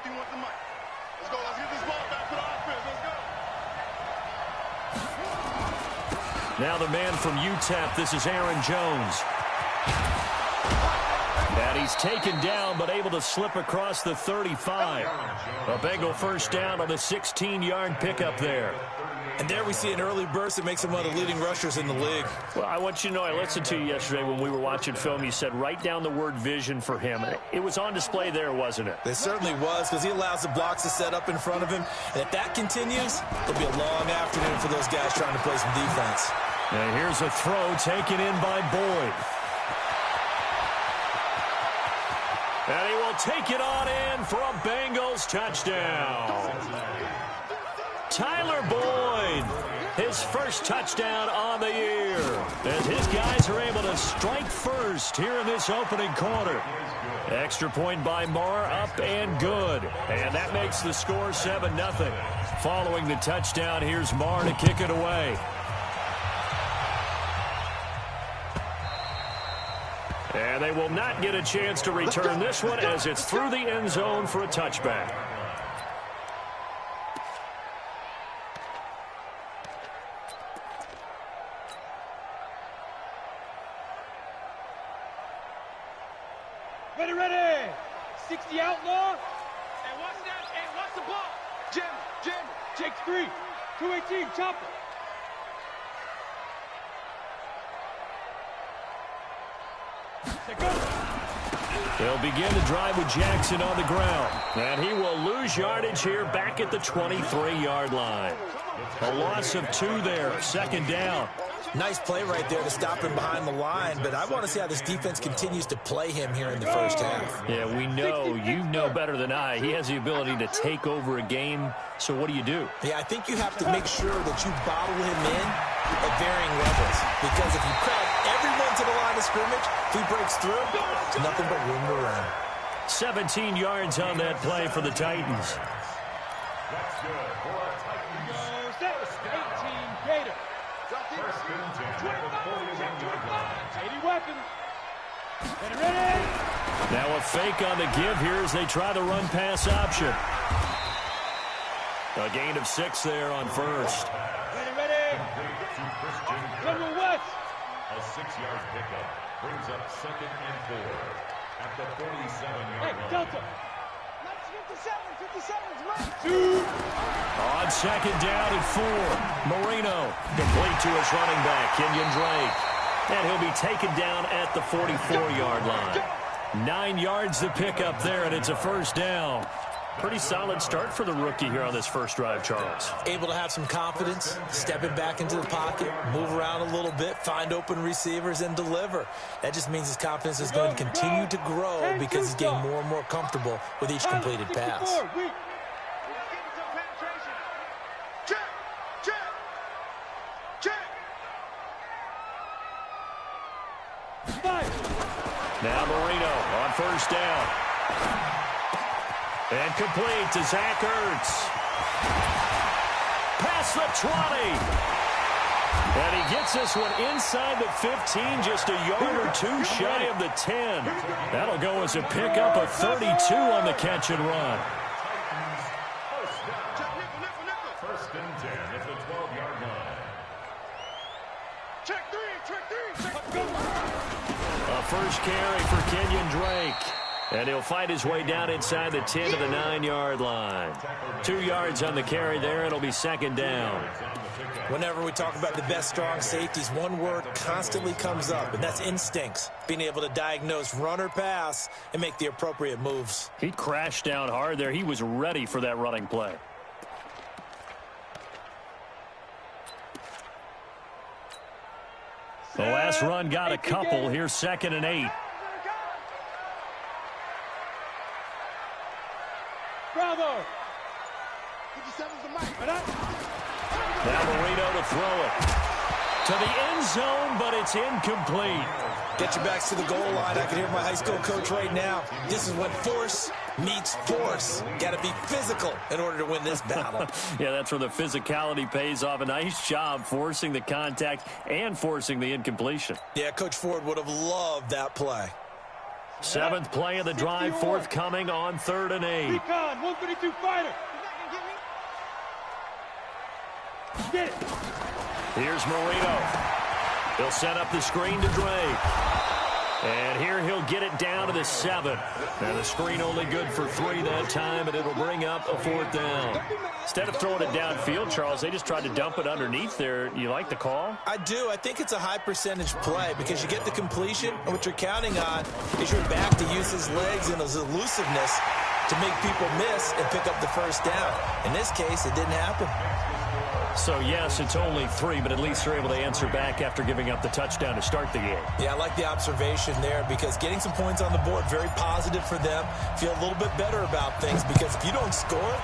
50 wants the mic. Let's go. Let's get this ball back to the offense. Let's go. Now the man from UTEP, this is Aaron Jones. And he's taken down, but able to slip across the 35. A Bengal first down on the 16-yard pickup there. And there we see an early burst that makes him one of the leading rushers in the league. Well, I want you to know, I listened to you yesterday when we were watching film. You said write down the word vision for him. It was on display there, wasn't it? It certainly was, because he allows the blocks to set up in front of him. And if that continues, it'll be a long afternoon for those guys trying to play some defense. And here's a throw taken in by Boyd. And he will take it on in for a Bengals touchdown. Tyler Boyd, his first touchdown on the year, as his guys are able to strike first here in this opening quarter. Extra point by Marr, up and good. And that makes the score 7-0. Following the touchdown, here's Marr to kick it away. And they will not get a chance to return this one as it's through the end zone for a touchback. Ready. 60 outlaw. And watch that. And watch the ball. Jim. Takes 3. 218. Chopper. They'll begin to drive with Jackson on the ground. And he will lose yardage here back at the 23-yard line. A loss of 2 there. Second down. Nice play right there to stop him behind the line, but I want to see how this defense continues to play him here in the first half. Yeah, we know. You know better than I. He has the ability to take over a game, so what do you do? Yeah, I think you have to make sure that you bottle him in at varying levels, because if you crowd everyone to the line of scrimmage, if he breaks through, nothing but room to run. 17 yards on that play for the Titans. That's good for our Titans. 18 Gator. First and 10 at the 41-yard line. 80 weapons. Ready. Now a fake on the give here as they try the run-pass option. A gain of 6 there on first. Ready. Number West. A 6-yard pickup brings up 2nd and 4 at the 47-yard line. Delta. 57. On second down and 4. Marino complete to his running back, Kenyon Drake. And he'll be taken down at the 44-yard line. 9 yards to pick up there, and it's a first down. Pretty solid start for the rookie here on this first drive, Charles. Able to have some confidence, stepping back into the pocket, move around a little bit, find open receivers, and deliver. That just means his confidence is going to continue to grow because he's getting more and more comfortable with each completed pass. Now Marino on first down. And complete to Zach Ertz. Past the 20. And he gets this one inside the 15, just a yard or 2 shy of the 10. That'll go as a pickup of 32 on the catch and run. First and 10 at the 12-yard line. Check three. A first carry for Kenyon Drake. And he'll fight his way down inside the 10 to the 9-yard line. 2 yards on the carry there. It'll be second down. Whenever we talk about the best strong safeties, one word constantly comes up, and that's instincts. Being able to diagnose run or pass and make the appropriate moves. He crashed down hard there. He was ready for that running play. The last run got a couple. Here's 2nd and 8. Bravo. Now Marino to throw it. To the end zone, but it's incomplete. Get your backs to the goal line. I can hear my high school coach right now. This is when force meets force. Got to be physical in order to win this battle. Yeah, that's where the physicality pays off. A nice job forcing the contact and forcing the incompletion. Yeah, Coach Ford would have loved that play. Seventh play of the drive forthcoming on 3rd and 8. Recon, 132 fighter. Get it. Here's Marino. He'll set up the screen to Drake. And here he'll get it down to the 7. And the screen only good for 3 that time, and it'll bring up a 4th down. Instead of throwing it downfield, Charles, they just tried to dump it underneath there. You like the call? I do. I think it's a high percentage play because you get the completion, and what you're counting on is your back to use his legs and his elusiveness to make people miss and pick up the 1st down. In this case, it didn't happen. So, yes, it's only 3, but at least they're able to answer back after giving up the touchdown to start the game. Yeah, I like the observation there because getting some points on the board, very positive for them. Feel a little bit better about things because if you don't score,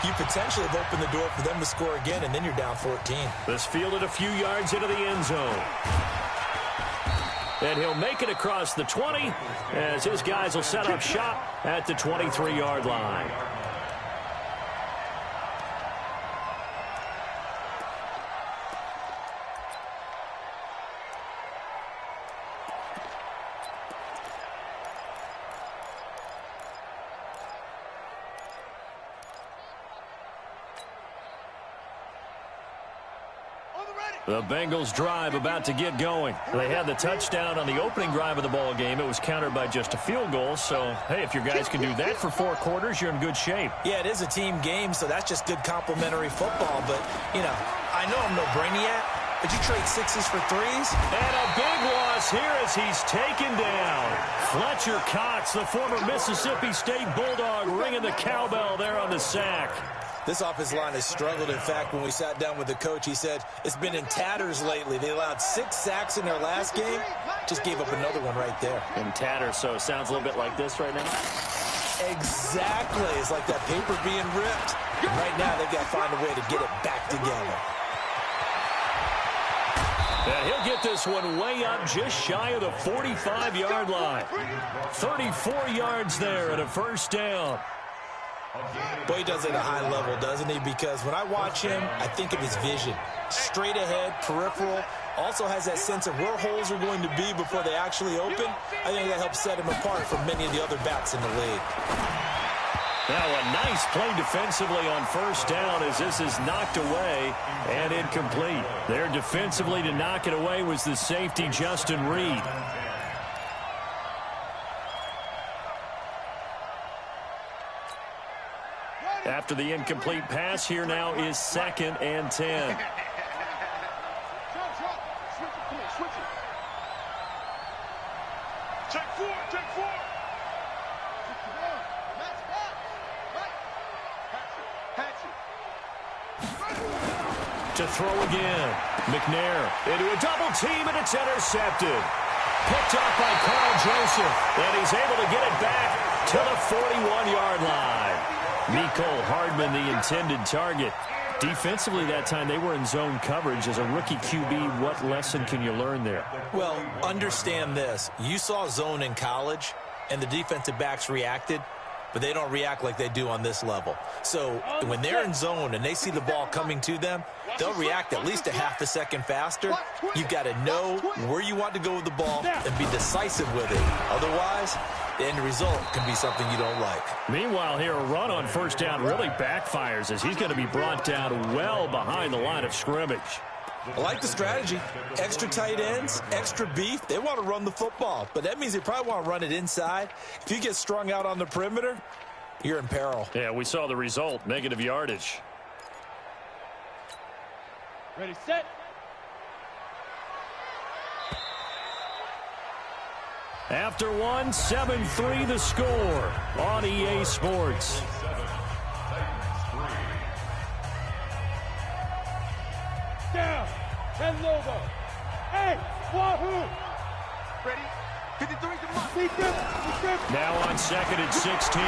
you potentially have opened the door for them to score again, and then you're down 14. This fielded a few yards into the end zone. And he'll make it across the 20 as his guys will set up shop at the 23-yard line. The Bengals drive about to get going. They had the touchdown on the opening drive of the ball game. It was countered by just a field goal. So, hey, if your guys can do that for 4 quarters, you're in good shape. Yeah, it is a team game, so that's just good complimentary football. But, you know, I know I'm no brainiac, but you trade 6s for 3s? And a big loss here as he's taken down. Fletcher Cox, the former Mississippi State Bulldog, ringing the cowbell there on the sack. This offensive line has struggled. In fact, when we sat down with the coach, he said it's been in tatters lately. They allowed 6 sacks in their last game. Just gave up another one right there. In tatters, so it sounds a little bit like this right now. Exactly. It's like that paper being ripped. And right now, they've got to find a way to get it back together. And he'll get this one way up just shy of the 45-yard line. 34 yards there and a 1st down. Boy, he does it at a high level, doesn't he? Because when I watch him, I think of his vision. Straight ahead, peripheral, also has that sense of where holes are going to be before they actually open. I think that helps set him apart from many of the other backs in the league. Now a nice play defensively on 1st down as this is knocked away and incomplete. There defensively to knock it away was the safety, Justin Reed. After the incomplete pass, here now is 2nd and 10. To throw again. McNair into a double team, and it's intercepted. Picked up by Carl Joseph, and he's able to get it back to the 41-yard line. Mecole Hardman, the intended target. Defensively that time, they were in zone coverage. As a rookie QB, what lesson can you learn there? Well, understand this. You saw zone in college, and the defensive backs reacted, but they don't react like they do on this level. So when they're in zone and they see the ball coming to them, they'll react at least a half a second faster. You've got to know where you want to go with the ball and be decisive with it. Otherwise, the end result can be something you don't like. Meanwhile, here, a run on 1st down really backfires as he's going to be brought down well behind the line of scrimmage. I like the strategy. Extra tight ends, extra beef. They want to run the football, but that means they probably want to run it inside. If you get strung out on the perimeter, you're in peril. Yeah, we saw the result, negative yardage. Ready, set. After one, 7-3 the score on EA Sports. Down. And logo. Hey, Wahoo. Ready? 53's a must. Now on 2nd and 16.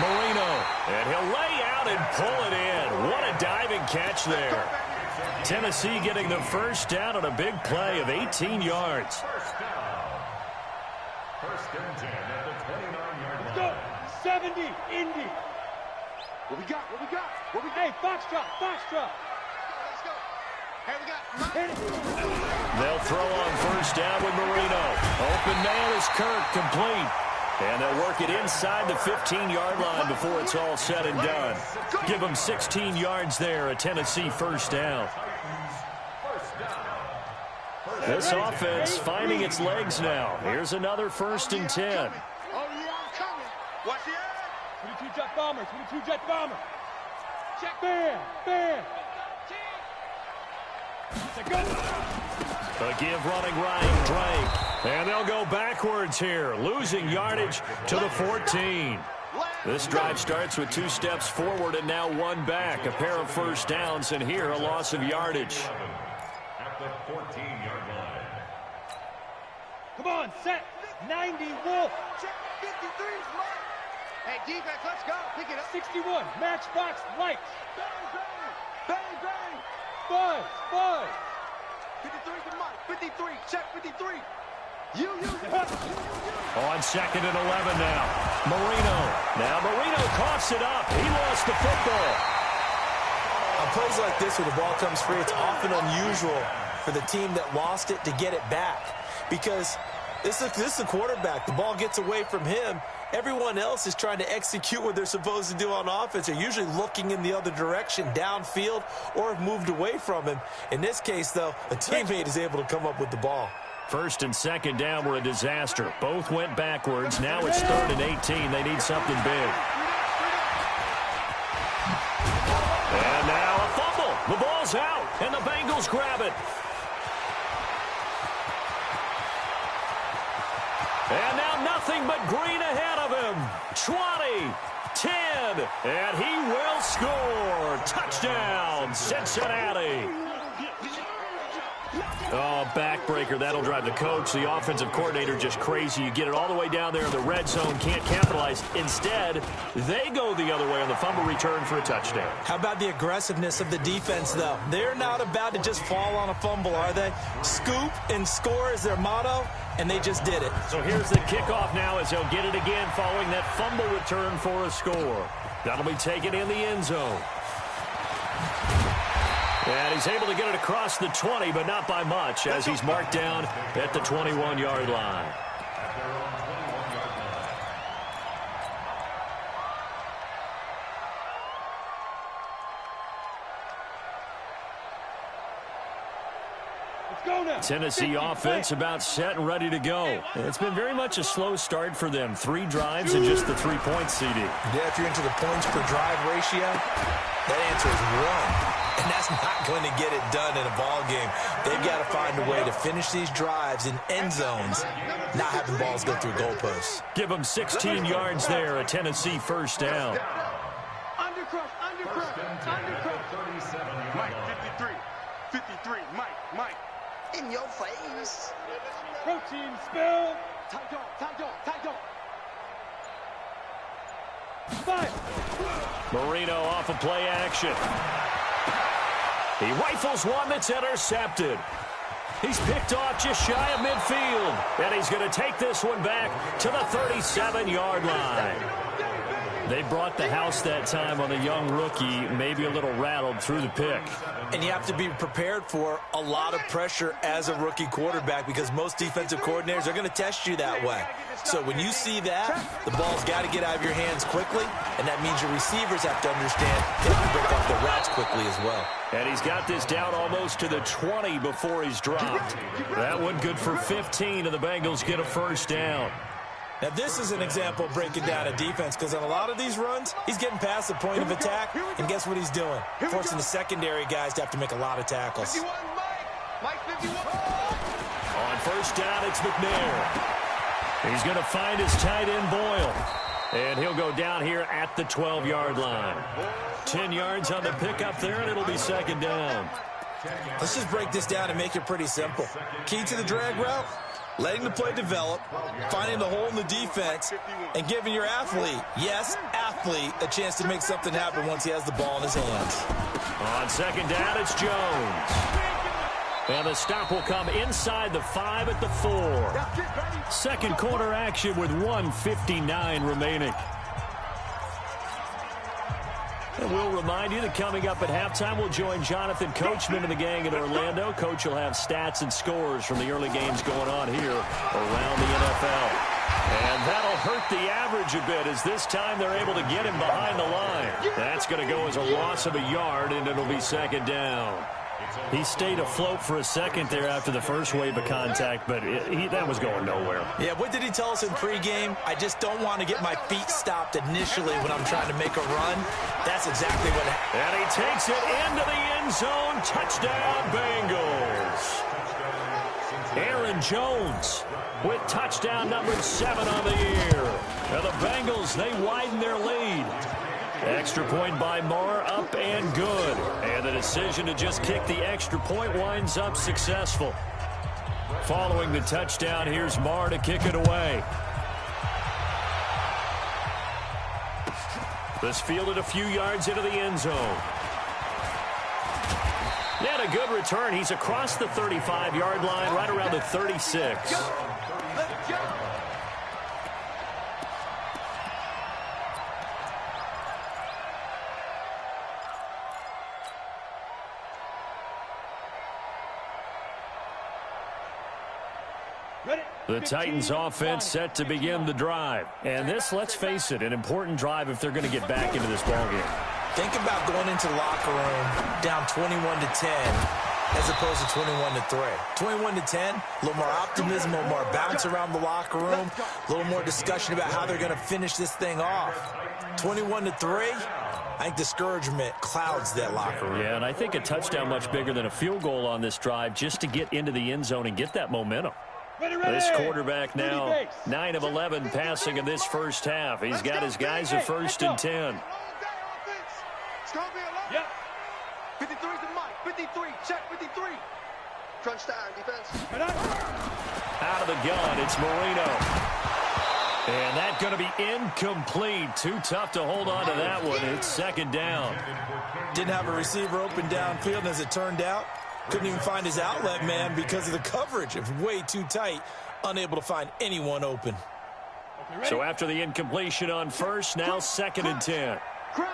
Marino. And he'll lay out and pull it in. What a diving catch there. Tennessee getting the 1st down on a big play of 18 yards. First and 10 at the 29-yard line. Go. 70, Indy. What we got? What we got? What we got? Hey, Foxtrot, Foxtrot. Let's go. Hey, we got. Hit it. They'll throw on 1st down with Marino. Open man is Kirk, complete. And they'll work it inside the 15-yard line before it's all said and done. Give them 16 yards there, a Tennessee first down. This offense finding its legs now. Here's another 1st and 10. Oh, yeah, I'm coming. Watch it. 22 jet bomber, 22 jet bomber. Check. Bam. A give running right, Drake. And they'll go backwards here, losing yardage to the 14. This drive starts with 2 steps forward and now 1 back. A pair of first downs, and here a loss of yardage. At the 14-yard line. Come on, set. 90, Wolf. Check 53, right. Hey, defense, let's go. Pick it up. 61, matchbox lights. Bang. Buzz. 53 to Mike. 53, check 53. You. On 2nd and 11 now. Marino. Now Marino coughs it up. He lost the football. On plays like this where the ball comes free, it's often unusual for the team that lost it to get it back. Because this is a quarterback. The ball gets away from him. Everyone else is trying to execute what they're supposed to do on offense. They're usually looking in the other direction, downfield, or have moved away from him. In this case, though, a teammate is able to come up with the ball. 1st and 2nd down were a disaster. Both went backwards. Now it's 3rd and 18. They need something big. And now a fumble. The ball's out, and the Bengals grab it. And now nothing but green ahead of him. 20, 10, and he will score. Touchdown, Cincinnati. Oh, backbreaker. That'll drive the coach, the offensive coordinator, just crazy. You get it all the way down there in the red zone, can't capitalize. Instead, they go the other way on the fumble return for a touchdown. How about the aggressiveness of the defense, though? They're not about to just fall on a fumble, are they? Scoop and score is their motto, and they just did it. So here's the kickoff now as they'll get it again following that fumble return for a score. That'll be taken in the end zone. And he's able to get it across the 20, but not by much, as he's marked down at the 21-yard line. Tennessee offense about set and ready to go. It's been very much a slow start for them. 3 drives and just the 3 points, CD. Yeah, if you're into the points per drive ratio, that answer is 1. And that's not going to get it done in a ball game. They've got to find a way to finish these drives in end zones, not having balls go through goalposts. Give them 16 yards there, a Tennessee first down. Undercrush. Mike, 53, Mike. In your face. Protein spill. Tight dog. 5. Marino off of play action. He rifles one that's intercepted. He's picked off just shy of midfield. And he's going to take this one back to the 37-yard line. They brought the house that time on a young rookie, maybe a little rattled through the pick. And you have to be prepared for a lot of pressure as a rookie quarterback because most defensive coordinators are going to test you that way. So when you see that, the ball's got to get out of your hands quickly, and that means your receivers have to understand they have to break off the routes quickly as well. And he's got this down almost to the 20 before he's dropped. That one good for 15, and the Bengals get a first down. Now, this is an example of breaking down a defense because on a lot of these runs, he's getting past the point of attack, and guess what he's doing? Forcing the secondary guys to have to make a lot of tackles. 51, Mike 51. On first down, it's McNair. He's going to find his tight end, Boyle. And he'll go down here at the 12-yard line. 10 yards on the pickup there, and it'll be second down. Let's just break this down and make it pretty simple. Key to the drag route, letting the play develop, finding the hole in the defense, and giving your athlete, yes, athlete, a chance to make something happen once he has the ball in his hands. On second down, it's Jones. And the stop will come inside the 5 at the 4. Second quarter action with 1:59 remaining. And we'll remind you that coming up at halftime, we'll join Jonathan Coachman and the gang in Orlando. Coach will have stats and scores from the early games going on here around the NFL. And that'll hurt the average a bit, as this time they're able to get him behind the line. That's going to go as a loss of a yard, and it'll be second down. He stayed afloat for a second there after the first wave of contact, but that was going nowhere. Yeah, what did he tell us in pregame? I just don't want to get my feet stopped initially when I'm trying to make a run. That's exactly what happened. And he takes it into the end zone. Touchdown, Bengals. Aaron Jones with touchdown number 7 on the year. Now the Bengals, they widen their lead. Extra point by Moore, up and good. And the decision to just kick the extra point winds up successful. Following the touchdown, here's Moore to kick it away. This fielded a few yards into the end zone. He had a good return. He's across the 35-yard line, right around the 36. The Titans offense set to begin the drive. And this, let's face it, an important drive if they're going to get back into this ballgame. Think about going into the locker room down 21-10 as opposed to 21-3. 21-10, a little more optimism, a little more bounce around the locker room, a little more discussion about how they're going to finish this thing off. 21-3, I think discouragement clouds that locker room. Yeah, and I think a touchdown much bigger than a field goal on this drive just to get into the end zone and get that momentum. This quarterback now 9 of 11 passing in this first half. He's got his guys at 1st and 10. Yep. 53's the mic. 53. Check 53. Crunch time, defense. Out of the gun, it's Marino. And that's going to be incomplete. Too tough to hold on to that one. It's second down. Didn't have a receiver open downfield, and as it turned out, couldn't even find his outlet man because of the coverage. It was way too tight, unable to find anyone open. So after the incompletion on first, now 2nd and 10. Crouch.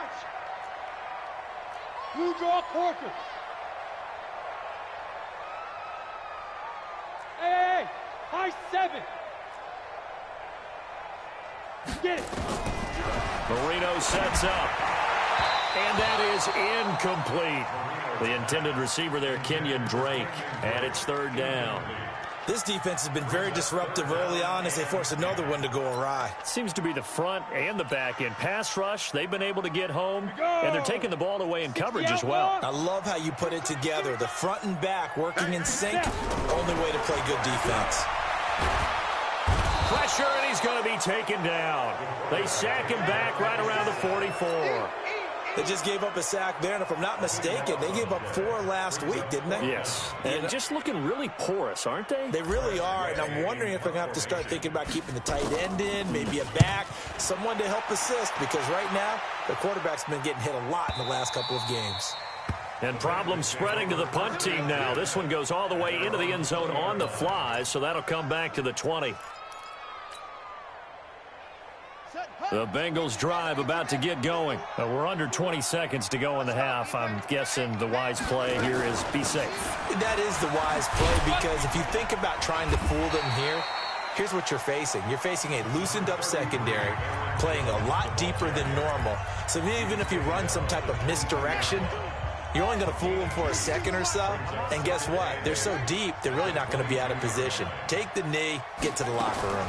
Blue draw quarters. Hey, high 7. Get it. Marino sets up. And that is incomplete. The intended receiver there, Kenyon Drake. And it's 3rd down. This defense has been very disruptive early on as they force another one to go awry. Seems to be the front and the back end. Pass rush, they've been able to get home, and they're taking the ball away in coverage as well. I love how you put it together. The front and back working in sync, only way to play good defense. Pressure, and he's going to be taken down. They sack him back right around the 44. They just gave up a sack there, and if I'm not mistaken, they gave up 4 last week, didn't they? Yes. And just looking really porous, aren't they? They really are, and I'm wondering if they're going to have to start thinking about keeping the tight end in, maybe a back, someone to help assist, because right now, the quarterback's been getting hit a lot in the last couple of games. And problems spreading to the punt team now. This one goes all the way into the end zone on the fly, so that'll come back to the 20. The Bengals drive about to get going. We're under 20 seconds to go in the half. I'm guessing the wise play here is be safe. That is the wise play, because if you think about trying to fool them here, here's what you're facing. You're facing a loosened up secondary, playing a lot deeper than normal. So even if you run some type of misdirection, you're only going to fool them for a second or so. And guess what? They're so deep, they're really not going to be out of position. Take the knee, get to the locker room.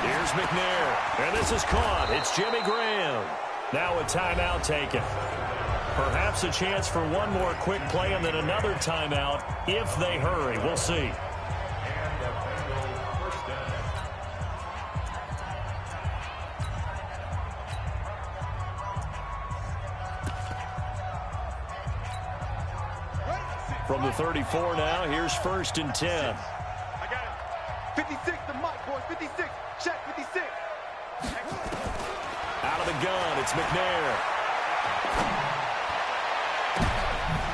Here's McNair, and this is caught. It's Jimmy Graham. Now a timeout taken. Perhaps a chance for one more quick play and then another timeout if they hurry. We'll see. From the 34 now, here's 1st and 10. I got it. 56, the mic, boys. 56. Check 56. Out of the gun, it's McNair.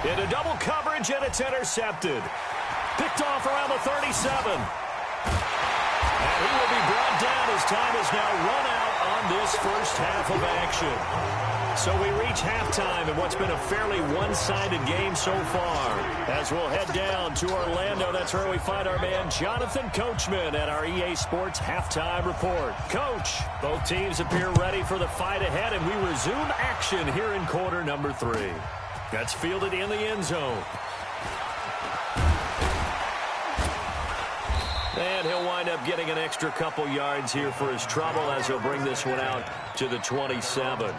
Into double coverage, and it's intercepted. Picked off around the 37. And he will be brought down as time is now run out on this first half of action. So we reach halftime in what's been a fairly one-sided game so far. As we'll head down to Orlando, that's where we find our man Jonathan Coachman at our EA Sports Halftime Report. Coach, both teams appear ready for the fight ahead, and we resume action here in quarter number 3. That's fielded in the end zone. And he'll wind up getting an extra couple yards here for his trouble as he'll bring this one out to the 27.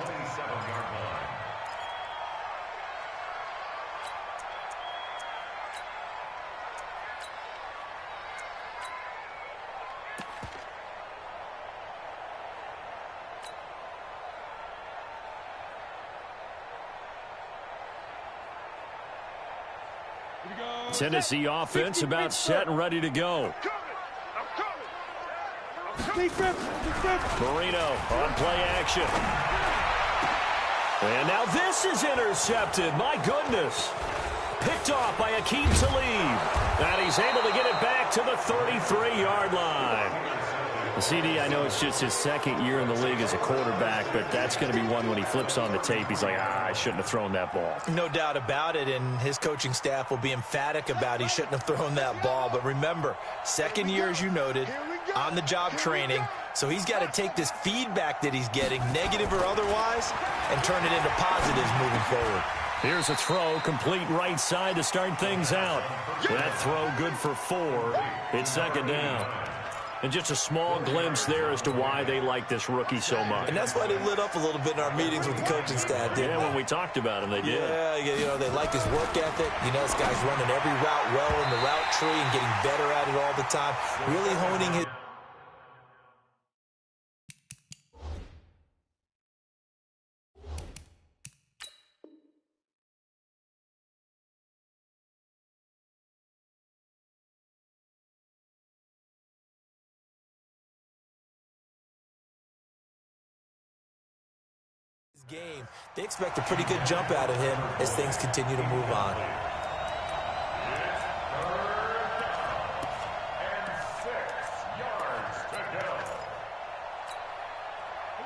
Tennessee offense about set and ready to go. Marino on play action. And now this is intercepted. My goodness. Picked off by Akeem Talib. And he's able to get it back to the 33-yard line. CD, I know it's just his second year in the league as a quarterback, but that's going to be one when he flips on the tape. He's like, I shouldn't have thrown that ball. No doubt about it, and his coaching staff will be emphatic about he shouldn't have thrown that ball. But remember, second year, as you noted, on-the-job training, so he's got to take this feedback that he's getting, negative or otherwise, and turn it into positives moving forward. Here's a throw, complete right side to start things out. That throw good for 4. It's second down. And just a small glimpse there as to why they like this rookie so much. And that's why they lit up a little bit in our meetings with the coaching staff, didn't they? When we talked about him, they did. Yeah, you know, they like his work ethic. You know, this guy's running every route well in the route tree and getting better at it all the time. Really honing his... game. They expect a pretty good jump out of him as things continue to move on.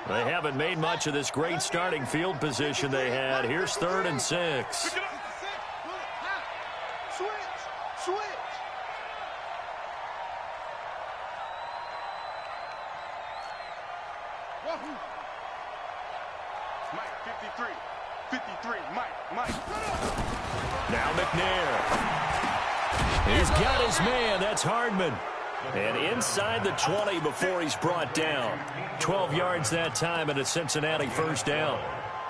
They haven't made much of this great starting field position they had. Here's 3rd and 6. Switch. Mike, 53, Mike. Now McNair. He's got his man. That's Hardman. And inside the 20 before he's brought down. 12 yards that time and a Cincinnati first down.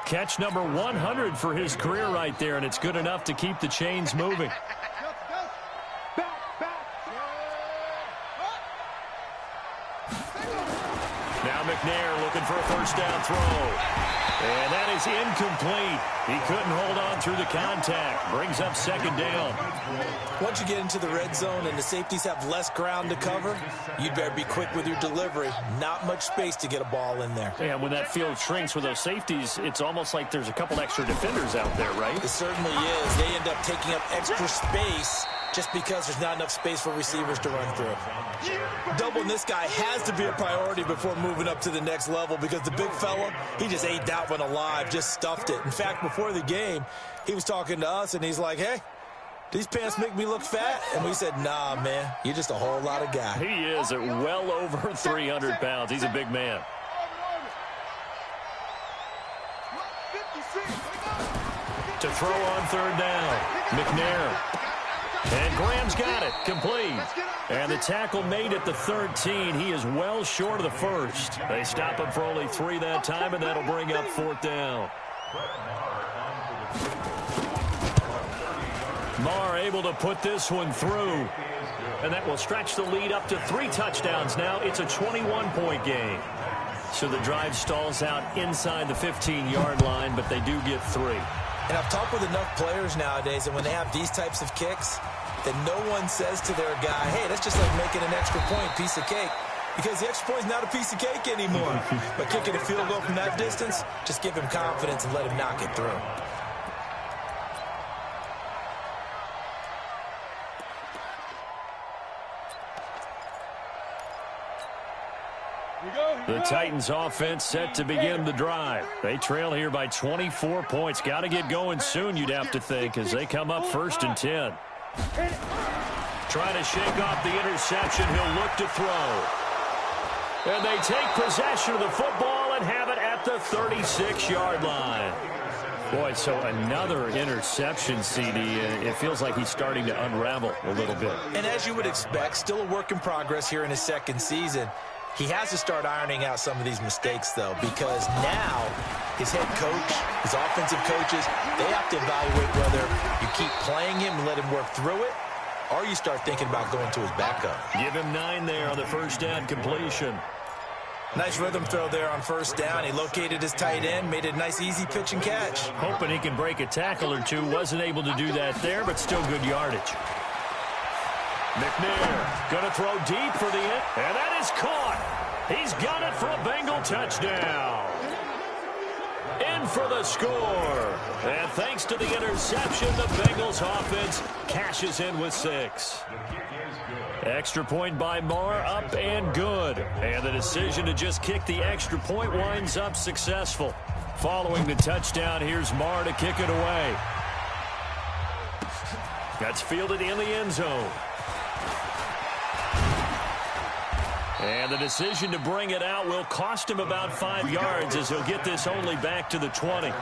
Catch number 100 for his career right there, and it's good enough to keep the chains moving. Now McNair looking for a first down throw. And that is incomplete. He couldn't hold on through the contact. Brings up second down. Once you get into the red zone and the safeties have less ground to cover, you'd better be quick with your delivery. Not much space to get a ball in there. And when that field shrinks with those safeties, it's almost like there's a couple extra defenders out there, right? It certainly is. They end up taking up extra space just because there's not enough space for receivers to run through. Doubling this guy has to be a priority before moving up to the next level because the big fella, he just ate that one alive, just stuffed it. In fact, before the game, he was talking to us, and he's like, hey, these pants make me look fat? And we said, nah, man, you're just a whole lot of guy. He is at well over 300 pounds. He's a big man. To throw on 3rd down, McNair. And Graham's got it, complete. And the tackle made at the 13. He is well short of the first. They stop him for only 3 that time, and that'll bring up 4th down. Marr able to put this one through. And that will stretch the lead up to 3 touchdowns now. It's a 21-point game. So the drive stalls out inside the 15-yard line, but they do get 3. And I've talked with enough players nowadays, and when they have these types of kicks, that no one says to their guy, hey, that's just like making an extra point, piece of cake. Because the extra point is not a piece of cake anymore. But kicking a field goal from that distance, just give him confidence and let him knock it through. The Titans offense set to begin the drive. They trail here by 24 points. Got to get going soon, you'd have to think, as they come up 1st and 10. Trying to shake off the interception. He'll look to throw. And they take possession of the football and have it at the 36-yard line. Boy, so another interception, CD. It feels like he's starting to unravel a little bit. And as you would expect, still a work in progress here in his 2nd season. He has to start ironing out some of these mistakes, though, because now his head coach, his offensive coaches, they have to evaluate whether you keep playing him and let him work through it, or you start thinking about going to his backup. Give him 9 there on the 1st down completion. Nice rhythm throw there on 1st down. He located his tight end, made a nice easy pitch and catch. Hoping he can break a tackle or two. Wasn't able to do that there, but still good yardage. McNair going to throw deep for the end, and that is caught. He's got it for a Bengal touchdown. In for the score. And thanks to the interception, the Bengals offense cashes in with 6. Extra point by Marr, up and good. And the decision to just kick the extra point winds up successful. Following the touchdown, here's Marr to kick it away. That's fielded in the end zone. And the decision to bring it out will cost him about 5 yards, as he'll get this only back to the 20.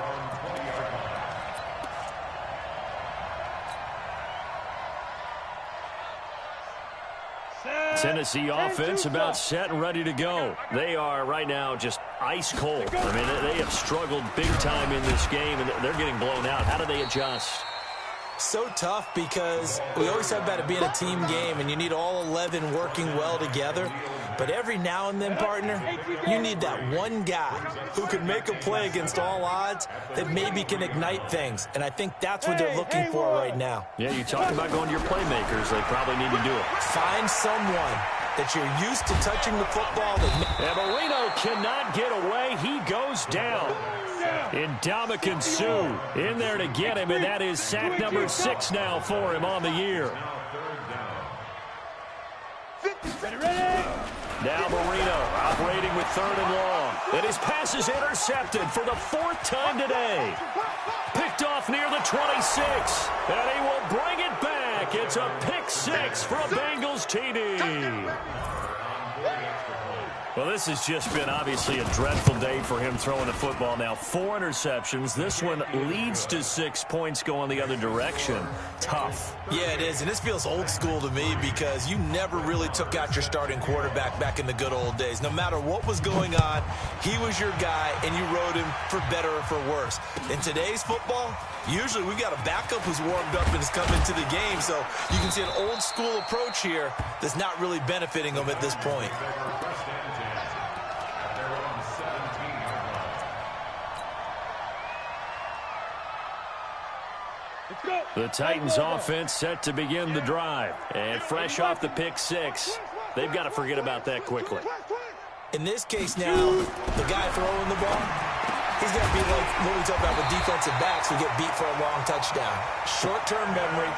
Tennessee offense about set and ready to go. They are right now just ice cold. I mean, they have struggled big time in this game, and they're getting blown out. How do they adjust? So tough, because we always talk about it being a team game, and you need all 11 working well together. But every now and then, partner, you need that one guy who can make a play against all odds that maybe can ignite things. And I think that's what they're looking for right now. Yeah, you talk about going to your playmakers. They probably need to do it. Find someone that you're used to touching the football. And Marino cannot get away. He goes down. Ndamukong Suh in there to get him, and that is sack number 6 now for him on the year. Now Marino operating with 3rd and long. And his pass is intercepted for the 4th time today. Picked off near the 26. And he will bring it back. It's a pick 6 for a Bengals TD. Well, this has just been obviously a dreadful day for him throwing the football. Now 4 interceptions. This one leads to 6 points going the other direction. Tough. Yeah, it is, and this feels old school to me, because you never really took out your starting quarterback back in the good old days. No matter what was going on, he was your guy, and you rode him for better or for worse. In today's football, usually we got a backup who's warmed up and has come into the game, so you can see an old school approach here that's not really benefiting him at this point. The Titans offense set to begin the drive. And fresh off the pick 6, they've got to forget about that quickly. In this case now, the guy throwing the ball, he's got to be like what we talk about with defensive backs who get beat for a long touchdown. Short-term memory,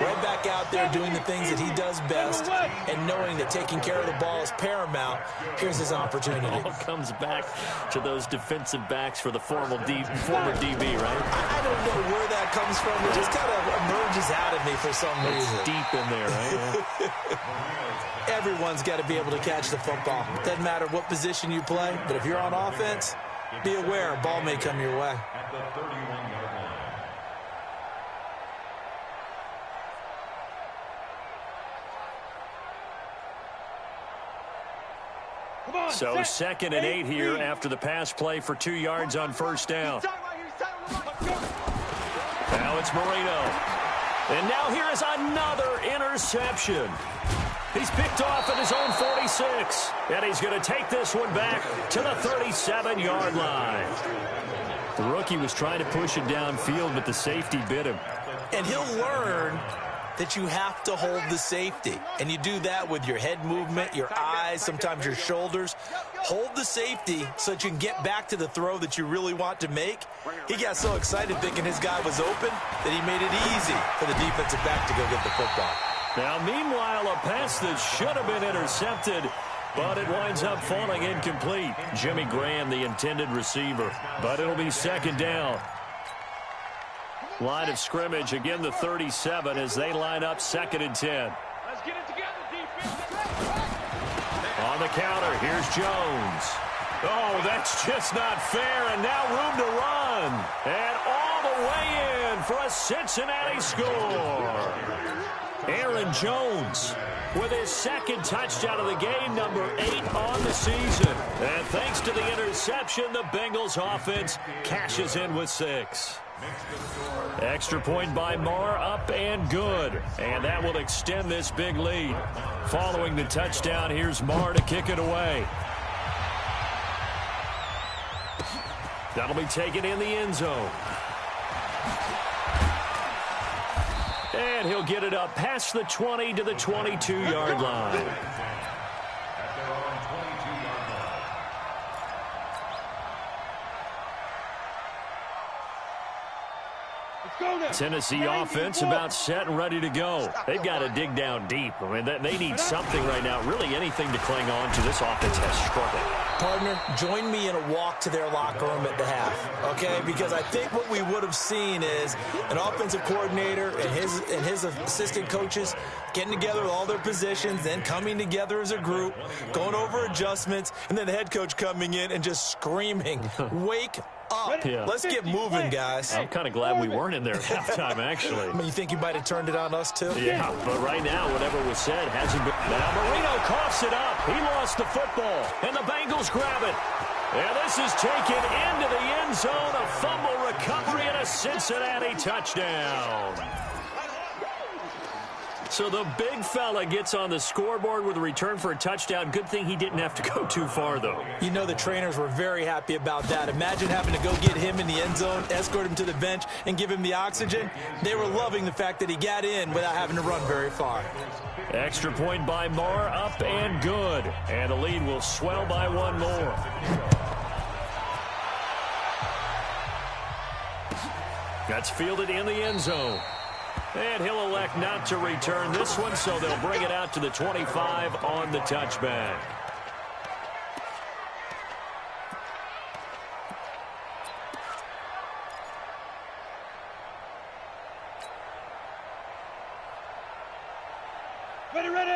right back out there doing the things that he does best, and knowing that taking care of the ball is paramount. Here's his opportunity. It all comes back to those defensive backs for the former DB, right? I don't know where that comes from. It just kind of emerges out of me for some reason. It's deep in there, right? Everyone's got to be able to catch the football. Doesn't matter what position you play, but if you're on offense, be aware a ball may come your way. At the 31-yard line. So 2nd and 8 here after the pass play for 2 yards on 1st down. Now it's Marino. And now here is another interception. He's picked off at his own 46. And he's going to take this one back to the 37-yard line. The rookie was trying to push it downfield, but the safety bit him. And he'll learn that you have to hold the safety. And you do that with your head movement, your eyes, sometimes your shoulders. Hold the safety so that you can get back to the throw that you really want to make. He got so excited thinking his guy was open that he made it easy for the defensive back to go get the football. Now, meanwhile, a pass that should have been intercepted but it winds up falling incomplete. Jimmy Graham, the intended receiver, but it'll be second down. Line of scrimmage, again the 37 as they line up 2nd and 10. Let's get it together, defense. On the counter, here's Jones. Oh, that's just not fair, and now room to run. And all the way in for a Cincinnati score. Aaron Jones with his 2nd touchdown of the game, number 8 on the season. And thanks to the interception, the Bengals offense cashes in with 6. Extra point by Marr, up and good. And that will extend this big lead. Following the touchdown, here's Marr to kick it away. That'll be taken in the end zone. And he'll get it up past the 20 to the 22-yard line. Tennessee offense about set and ready to go. They've got to dig down deep. I mean, they need something right now, really anything to cling on to. This offense has struggled. Partner, join me in a walk to their locker room at the half, okay? Because I think what we would have seen is an offensive coordinator and his assistant coaches getting together with all their positions, then coming together as a group, going over adjustments, and then the head coach coming in and just screaming, wake up. Yeah. Let's get moving, guys. I'm kind of glad we weren't in there at halftime, actually. I mean, you think you might have turned it on us, too? Yeah, but right now, whatever was said hasn't been. Now, Marino coughs it up. He lost the football, and the Bengals grab it. And this is taken into the end zone. A fumble recovery and a Cincinnati touchdown. So the big fella gets on the scoreboard with a return for a touchdown. Good thing he didn't have to go too far, though. You know the trainers were very happy about that. Imagine having to go get him in the end zone, escort him to the bench, and give him the oxygen. They were loving the fact that he got in without having to run very far. Extra point by Marr, up and good. And the lead will swell by one more. That's fielded in the end zone. And he'll elect not to return this one, so they'll bring it out to the 25 on the touchback.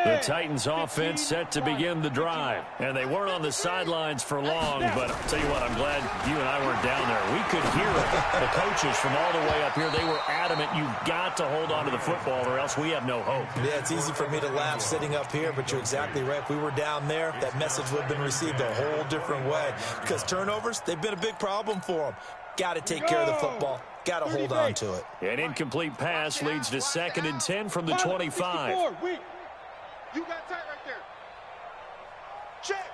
The Titans offense set to begin the drive. And they weren't on the sidelines for long, but I'll tell you what, I'm glad you and I weren't down there. We could hear it. The coaches from all the way up here, they were adamant, you've got to hold on to the football or else we have no hope. Yeah, it's easy for me to laugh sitting up here, but you're exactly right. If we were down there, that message would have been received a whole different way. Because turnovers, they've been a big problem for them. Got to take care of the football. Got to hold on to it. An incomplete pass leads to 2nd and 10 from the 25. You got tight right there. Check.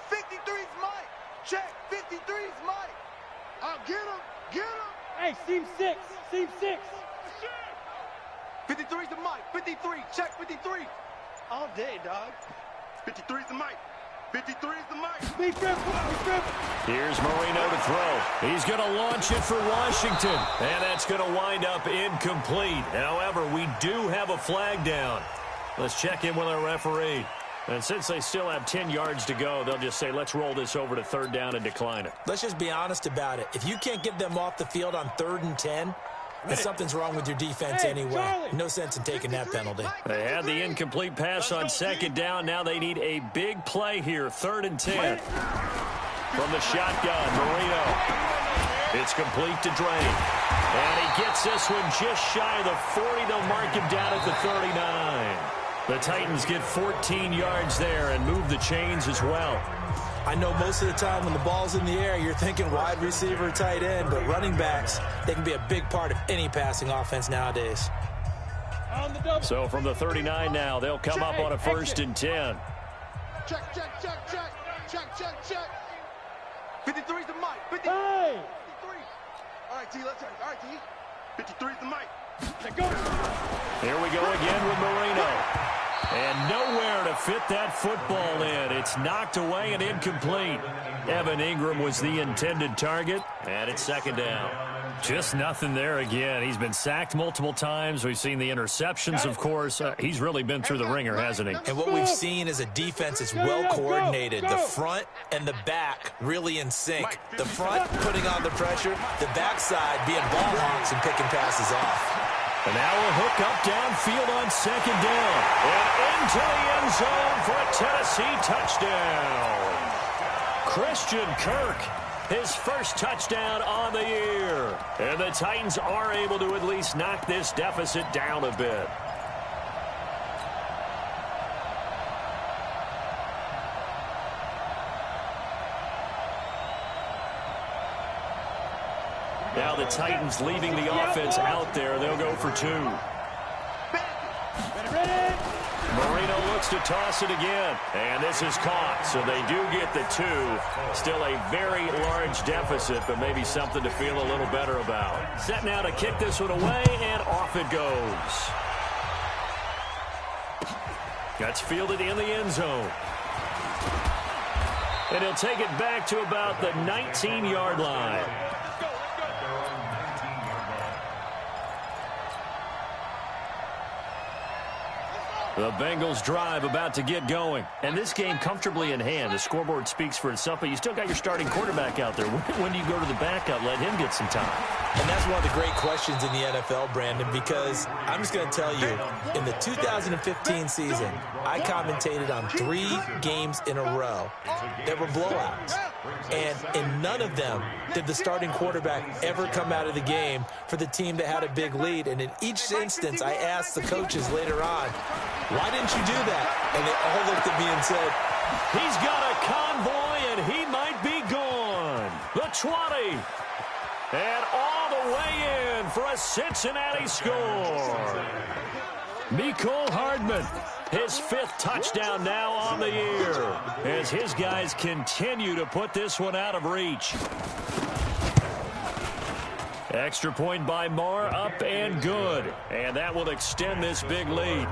53's Mike. Check. 53's Mike. I'll get him. Get him. Hey, seam 6. Seam 6. 53's the Mike. 53. Check 53. All day, dog. 53's the Mike. 53's the Mike. Here's Marino to throw. He's going to launch it for Washington. And that's going to wind up incomplete. However, we do have a flag down. Let's check in with our referee. And since they still have 10 yards to go, they'll just say, let's roll this over to 3rd down and decline it. Let's just be honest about it. If you can't get them off the field on 3rd and 10, then something's wrong with your defense anyway. No sense in taking that penalty. They had the incomplete pass on 2nd down. Now they need a big play here, 3rd and 10. From the shotgun, Marino. It's complete to Drain. And he gets this one just shy of the 40. They'll mark him down at the 39. The Titans get 14 yards there and move the chains as well. I know most of the time when the ball's in the air, you're thinking wide receiver, tight end, but running backs, they can be a big part of any passing offense nowadays. So from the 39 now, they'll come up on a 1st and 10. Check, check, check, check. Check, check, check. 53's the Mike. 53. Hey! 53. All right, T, let's go. All right, T. 53's the Mike. Here we go again with Marino. And nowhere to fit that football in. It's knocked away and incomplete. Evan Ingram was the intended target, and it's 2nd down. Just nothing there again. He's been sacked multiple times. We've seen the interceptions, of course. He's really been through the ringer, hasn't he? And what we've seen is a defense that's well coordinated. The front and the back really in sync. The front putting on the pressure, the backside being ball hawks and picking passes off. And now a hook up downfield on second down. And into the end zone for a Tennessee touchdown. Christian Kirk, his first touchdown on the year. And the Titans are able to at least knock this deficit down a bit. Now the Titans leaving the offense out there. They'll go for 2. Marino looks to toss it again. And this is caught, so they do get the 2. Still a very large deficit, but maybe something to feel a little better about. Set now to kick this one away, and off it goes. That's fielded in the end zone. And he'll take it back to about the 19-yard line. The Bengals drive about to get going. And this game comfortably in hand. The scoreboard speaks for itself, but you still got your starting quarterback out there. When do you go to the backup? Let him get some time. And that's one of the great questions in the NFL, Brandon, because I'm just going to tell you, in the 2015 season, I commentated on 3 games in a row that were blowouts. And in none of them did the starting quarterback ever come out of the game for the team that had a big lead. And in each instance, I asked the coaches later on, why didn't you do that? And they all looked at me and said, he's got a convoy, and he might be gone. The 20. And all the way in for a Cincinnati score. Mecole Hardman, his 5th touchdown now on the year, as his guys continue to put this one out of reach. Extra point by Marr, up and good. And that will extend this big lead.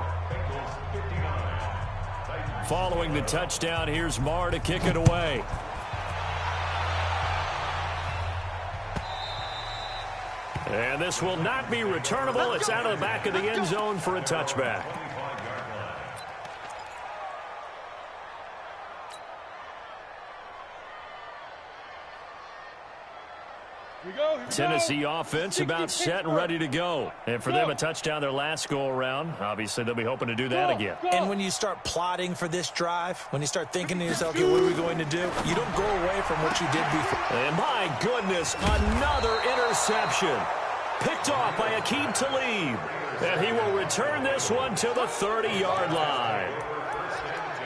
Following the touchdown, here's Marr to kick it away. And this will not be returnable. It's out of the back of the end zone for a touchback. Tennessee offense about set and ready to go. And for them, a touchdown their last go-around. Obviously, they'll be hoping to do that again. And when you start plotting for this drive, when you start thinking to yourself, okay, what are we going to do? You don't go away from what you did before. And my goodness, another interception. Picked off by Aqib Talib. And he will return this one to the 30-yard line.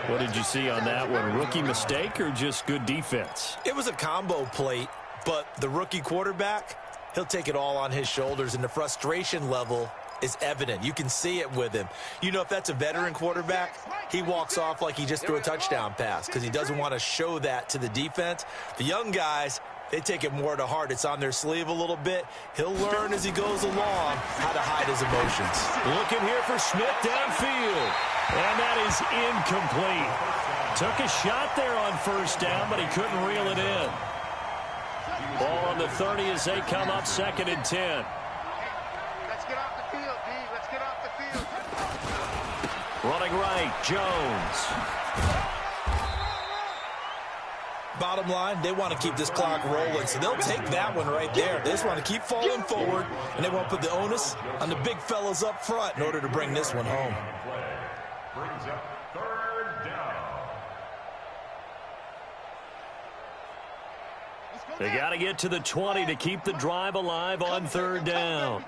What did you see on that one? Rookie mistake or just good defense? It was a combo plate. But the rookie quarterback, he'll take it all on his shoulders, and the frustration level is evident. You can see it with him. You know, if that's a veteran quarterback, he walks off like he just threw a touchdown pass because he doesn't want to show that to the defense. The young guys, they take it more to heart. It's on their sleeve a little bit. He'll learn as he goes along how to hide his emotions. Looking here for Smith downfield. And that is incomplete. Took a shot there on first down, but he couldn't reel it in. Ball on the 30 as they come up 2nd and 10. Let's get off the field, D. Let's get off the field. Running right, Jones. Bottom line, they want to keep this clock rolling, so they'll take that one right there. They just want to keep falling forward, and they want to put the onus on the big fellas up front in order to bring this one home. Brings up 3rd down. They got to get to the 20 to keep the drive alive on 3rd down.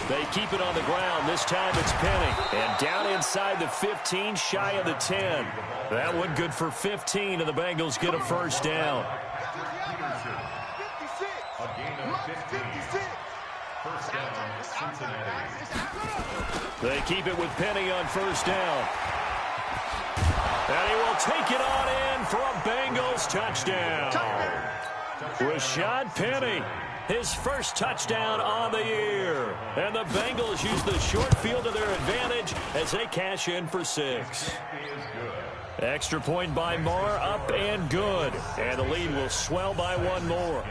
They keep it on the ground. This time it's Penny. And down inside the 15, shy of the 10. That one good for 15, and the Bengals get a first down. A gain of 56. First down, Cincinnati. They keep it with Penny on first down. And he will take it on in for a Bengals touchdown. Rashad Penny, his first touchdown on the year. And the Bengals use the short field to their advantage as they cash in for 6. Extra point by Moore, up and good. And the lead will swell by one more.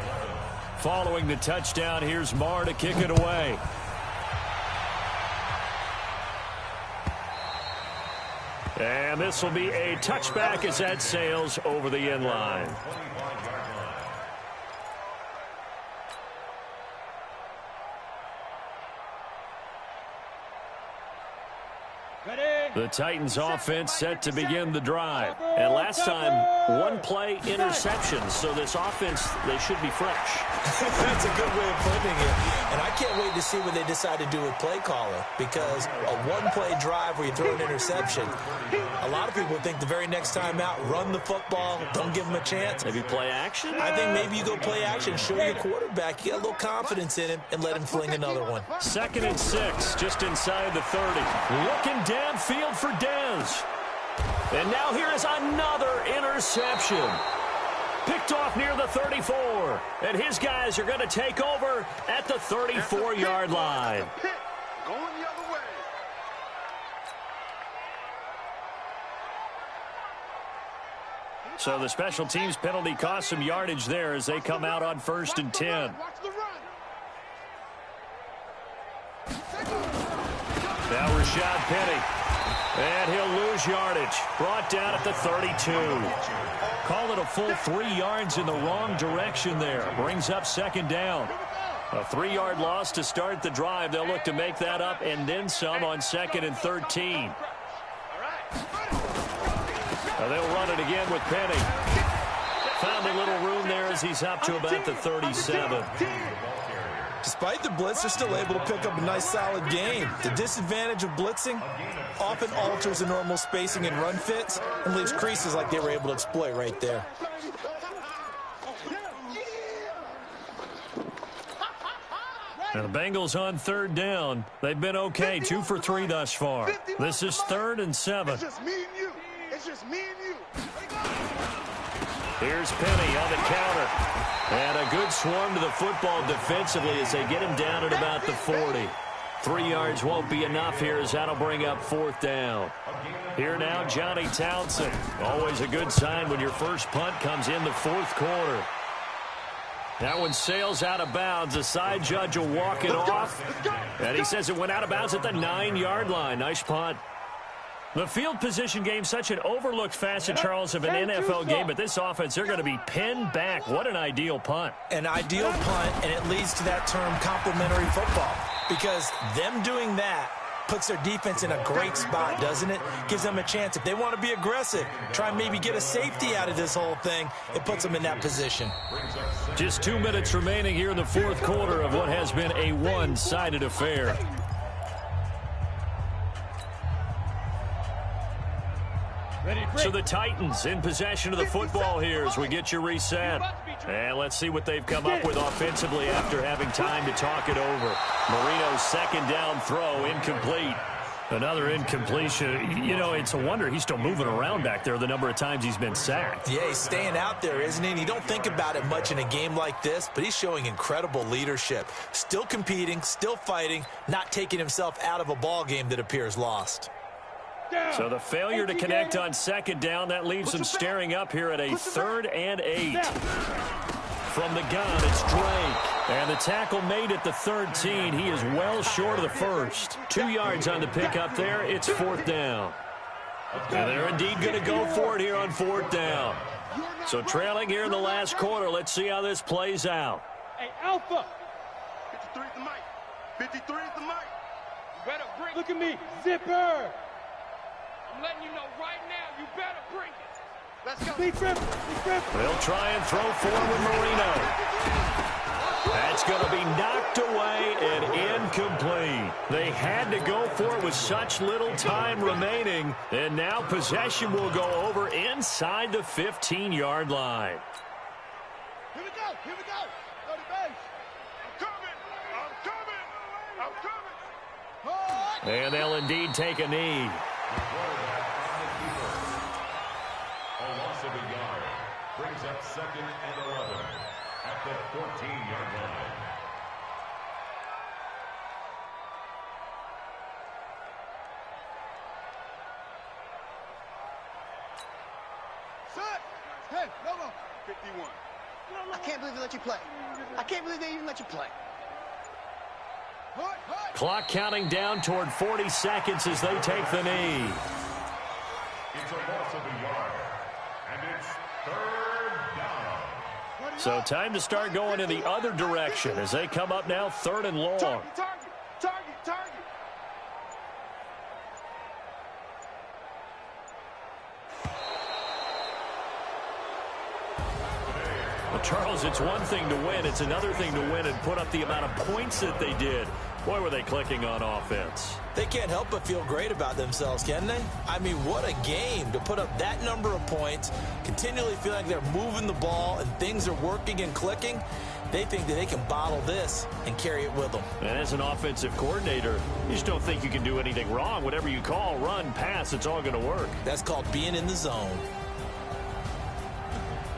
Following the touchdown, here's Moore to kick it away. And this will be a touchback as that sails over the end line. The Titans offense set to begin the drive. And last time, one play interception. So this offense, they should be fresh. That's a good way of putting it. And I can't wait to see what they decide to do with play calling. Because a one-play drive where you throw an interception, a lot of people think the very next time out, run the football, don't give them a chance. Maybe play action? I think maybe you go play action, show your quarterback, you got a little confidence in him, and let him fling another one. 2nd and 6, just inside the 30. Looking downfield for Dez. And now here is another interception. Picked off near the 34. And his guys are going to take over at the 34-yard line. Going the other way. So the special teams penalty cost some yardage there as they come out on 1st and 10. Watch the run. Now Rashad Penny. And he'll lose yardage. Brought down at the 32. Call it a full 3 yards in the wrong direction there. Brings up 2nd down. A 3-yard loss to start the drive. They'll look to make that up and then some on 2nd and 13. Now they'll run it again with Penny. Found a little room there as he's up to about the 37. Despite the blitz, they're still able to pick up a nice, solid game. The disadvantage of blitzing often alters the normal spacing and run fits and leaves creases like they were able to exploit right there. Now the Bengals on 3rd down. They've been okay, 2 for 3 thus far. This is 3rd and 7. It's just me and you. It's just me and you. Here's Penny on the counter. And a good swarm to the football defensively as they get him down at about the 40. 3 yards won't be enough here as that'll bring up 4th down. Here now, Johnny Townsend. Always a good sign when your first punt comes in the 4th quarter. That one sails out of bounds. The side judge will walk it off. And he says it went out of bounds at the 9-yard line. Nice punt. The field position game, such an overlooked facet, Charles, of an NFL game, but this offense, they're going to be pinned back. What an ideal punt. An ideal punt, and it leads to that term complementary football. Because them doing that puts their defense in a great spot, doesn't it? Gives them a chance. If they want to be aggressive, try and maybe get a safety out of this whole thing, it puts them in that position. Just 2 minutes remaining here in the 4th quarter of what has been a one-sided affair. So the Titans in possession of the football here as we get you reset. And let's see what they've come up with offensively after having time to talk it over. Marino's 2nd down throw, incomplete. Another incompletion. You know, it's a wonder he's still moving around back there the number of times he's been sacked. Yeah, he's staying out there, isn't he? And you don't think about it much in a game like this, but he's showing incredible leadership. Still competing, still fighting, not taking himself out of a ball game that appears lost. So the failure to connect on 2nd down, that leaves them staring up here at a 3rd and 8. From the gun, it's Drake. And the tackle made at the 13. He is well short of the first. 2 yards on the pickup there. It's 4th down. And they're indeed going to go for it here on 4th down. So trailing here in the last quarter. Let's see how this plays out. Hey, Alpha. 53 is the mic. 53 is the mic. You better bring. Look at me. Zipper. I'm letting you know right now, you better bring it. Let's go. Big grip. Big grip. They'll try and throw forward Marino. That's going to be knocked away and incomplete. They had to go for it with such little time remaining. And now possession will go over inside the 15-yard line. Here we go. Here we go. Go to base. I'm coming. I'm coming. I'm coming. And they'll indeed take a knee. A loss of a yard brings up 2nd and 11 at the 14-yard line. Hey, no. 51. I can't believe they let you play. I can't believe they even let you play. Clock counting down toward 40 seconds as they take the knee. It's a loss of a yard, and it's third down. So time to start going in the other direction as they come up now 3rd and long. Target. Well, Charles, it's one thing to win. It's another thing to win and put up the amount of points that they did. Boy, were they clicking on offense. They can't help but feel great about themselves, can they? I mean, what a game to put up that number of points, continually feel like they're moving the ball and things are working and clicking. They think that they can bottle this and carry it with them. And as an offensive coordinator, you just don't think you can do anything wrong. Whatever you call, run, pass, it's all going to work. That's called being in the zone.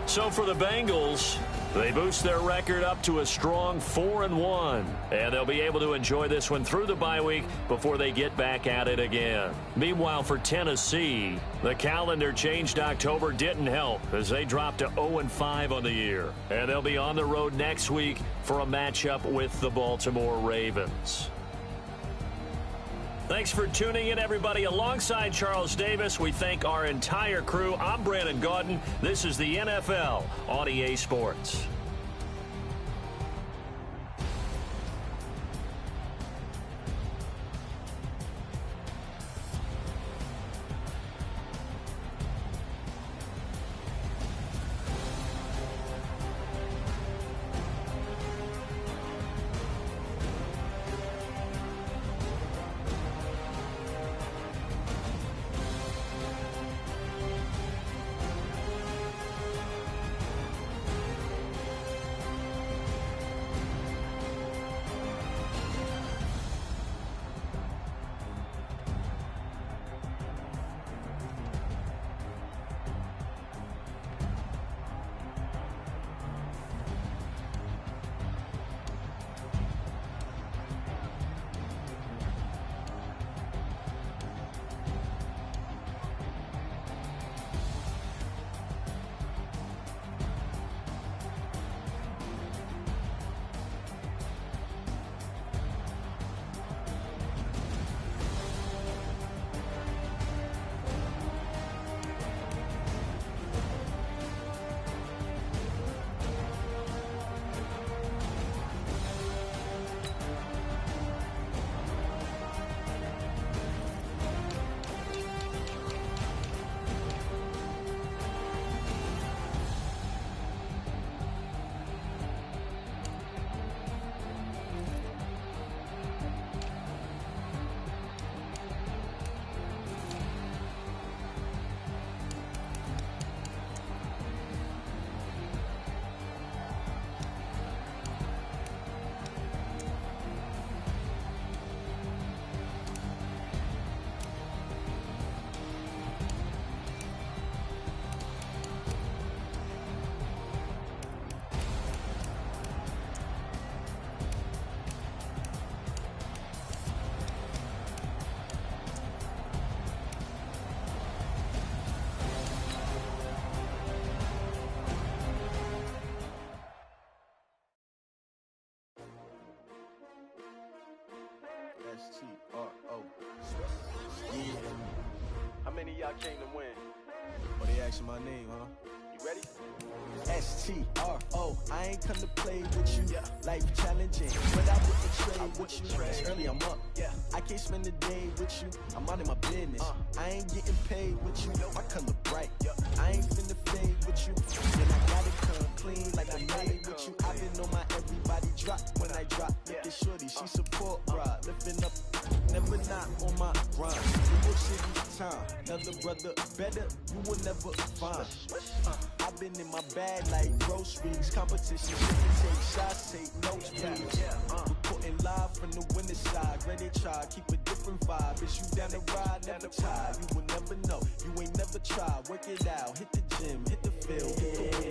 So for the Bengals, they boost their record up to a strong 4-1. And they'll be able to enjoy this one through the bye week before they get back at it again. Meanwhile, for Tennessee, the calendar changed October didn't help as they dropped to 0-5 on the year. And they'll be on the road next week for a matchup with the Baltimore Ravens. Thanks for tuning in, everybody. Alongside Charles Davis, we thank our entire crew. I'm Brandon Gaudin. This is the NFL on EA Sports. S-T-R-O. Yeah. How many of y'all came to win? Oh, they asking my name, huh? You ready? S-T-R-O. I ain't come to play with you. Yeah. Life challenging, but I wouldn't trade with you. It's early, I'm up. Yeah. I can't spend the day with you. I'm out of my business. I ain't getting paid with you. My color bright. I ain't finna fade with you. Then I gotta come clean like I made with you. I've been on my everybody drop when I drop. Look at shorty, she support ride. Lifting up, never not on my grind. New York City town, another brother better, you will never find. I I've been in my bag like groceries. Competition, take shots, take notes, please. Reporting live from the winning side. Ready to try, keep a different vibe. Is you down the ride, never tired. You will never know, you ain't never tried. Work it out, hit the gym, hit the field.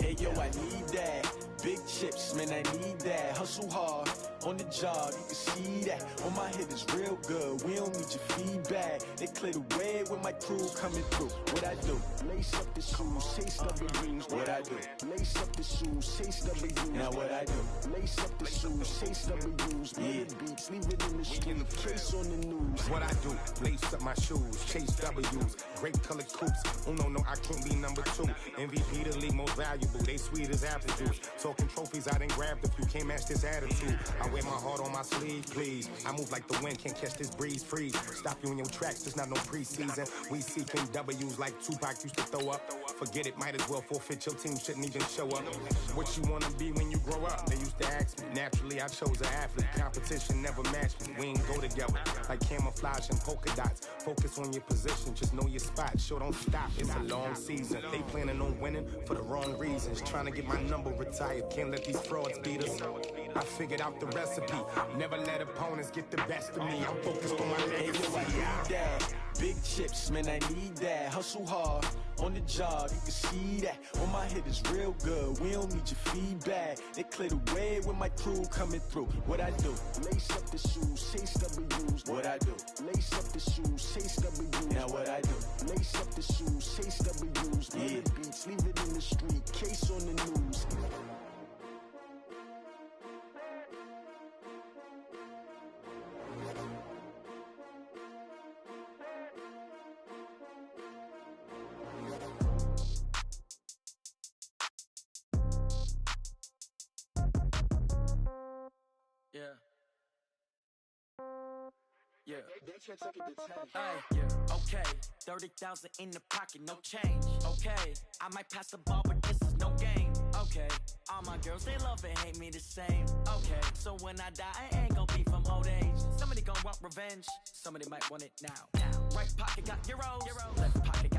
Hey, yo, I need that. Big chips, man, I need that. Hustle hard, on the job, you can see that. On my head is real good, we don't need your feedback. They clear the way with my crew coming through. What I do? Lace up the shoes, chase W's. What I do? Lace up the shoes, chase W's. Now what I do? Lace up the shoes, chase W's. Yeah, beats, leave it in the street, case on the news. What I do? Lace up my shoes, chase W's. Great colored coops. Oh no, I can't be number 2. MVP the league most valuable. They sweet as apple juice. Talking trophies, I done grabbed a few. Can't match this attitude. I wear my heart on my sleeve, please. I move like the wind, can't catch this breeze. Freeze. Stop you in your tracks. There's not no preseason. We seeking W's like Tupac used to throw up. Forget it, might as well forfeit. Your team shouldn't even show up. What you wanna be when you grow up? They used to ask me. Naturally, I chose an athlete. Competition never matched me. We ain't go together like camouflage and polka dots. Focus on your position, just know your spot. Sure, don't stop. It's a long season. They planning on winning for the wrong reasons. Trying to get my number retired. Can't let these frauds beat us. I figured out the recipe. Never let opponents get the best of me. I'm focused on my legacy. I need that. Big chips, man, I need that. Hustle hard, on the job, you can see that. On my head is real good, we don't need your feedback. They clear the way with my crew coming through. What I do? Lace up the shoes, chase W's. What I do? Lace up the shoes, chase W's. Now what I do? Lace up the shoes, chase W's. Yeah, beats, leave it in the street, case on the news. Yeah. Hey, yeah. Okay. 30,000 in the pocket, no change. Okay. I might pass the ball, but this is no game. Okay. All my girls, they love and hate me the same. Okay. So when I die, I ain't gonna be from old age. Somebody gonna want revenge. Somebody might want it now. Right pocket got euros. Left pocket got